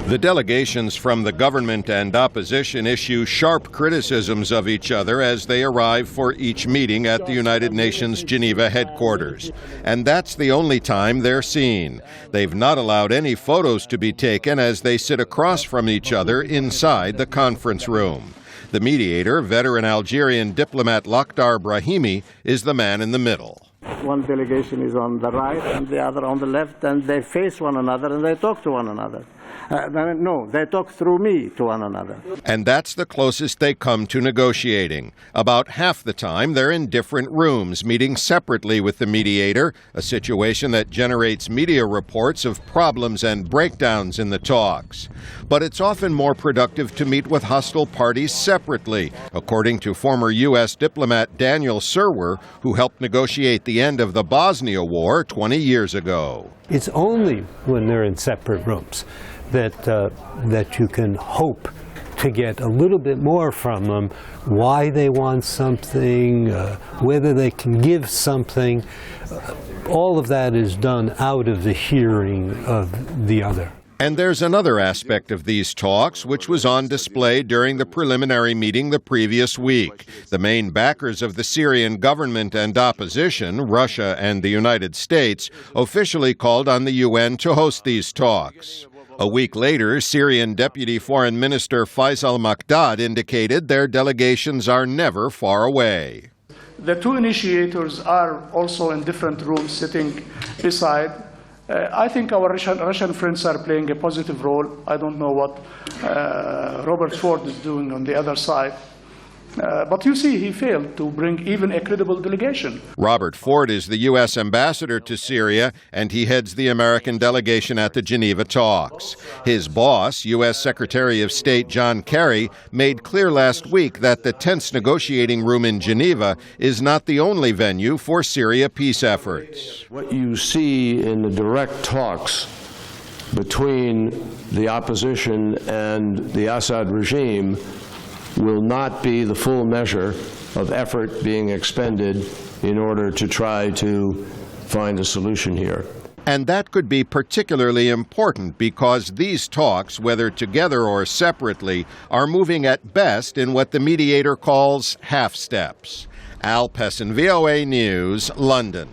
The delegations from the government and opposition issue sharp criticisms of each other as they arrive for each meeting at the United Nations Geneva headquarters. And that's the only time they're seen. They've not allowed any photos to be taken as they sit across from each other inside the conference room. The mediator, veteran Algerian diplomat Lakhdar Brahimi, is the man in the middle. One delegation is on the right and the other on the left, and they face one another and they talk to one another. No, they talk through me to one another. And that's the closest they come to negotiating. About half the time, they're in different rooms, meeting separately with the mediator, a situation that generates media reports of problems and breakdowns in the talks. But it's often more productive to meet with hostile parties separately, according to former U.S. diplomat Daniel Serwer, who helped negotiate the end of the Bosnia War 20 years ago. It's only when they're in separate rooms that you can hope to get a little bit more from them, why they want something, whether they can give something. All of that is done out of the hearing of the other. And there's another aspect of these talks which was on display during the preliminary meeting the previous week. The main backers of the Syrian government and opposition, Russia and the United States, officially called on the UN to host these talks. A week later, Syrian Deputy Foreign Minister Faisal Maqdad indicated their delegations are never far away. The two initiators are also in different rooms sitting beside. I think our Russian friends are playing a positive role. I don't know what Robert Ford is doing on the other side. But you see, he failed to bring even a credible delegation. Robert Ford is the U.S. ambassador to Syria, and he heads the American delegation at the Geneva talks. His boss, U.S. Secretary of State John Kerry, made clear last week that the tense negotiating room in Geneva is not the only venue for Syria peace efforts. What you see in the direct talks between the opposition and the Assad regime will not be the full measure of effort being expended in order to try to find a solution here. And that could be particularly important because these talks, whether together or separately, are moving at best in what the mediator calls half steps. Al Pessin, VOA News, London.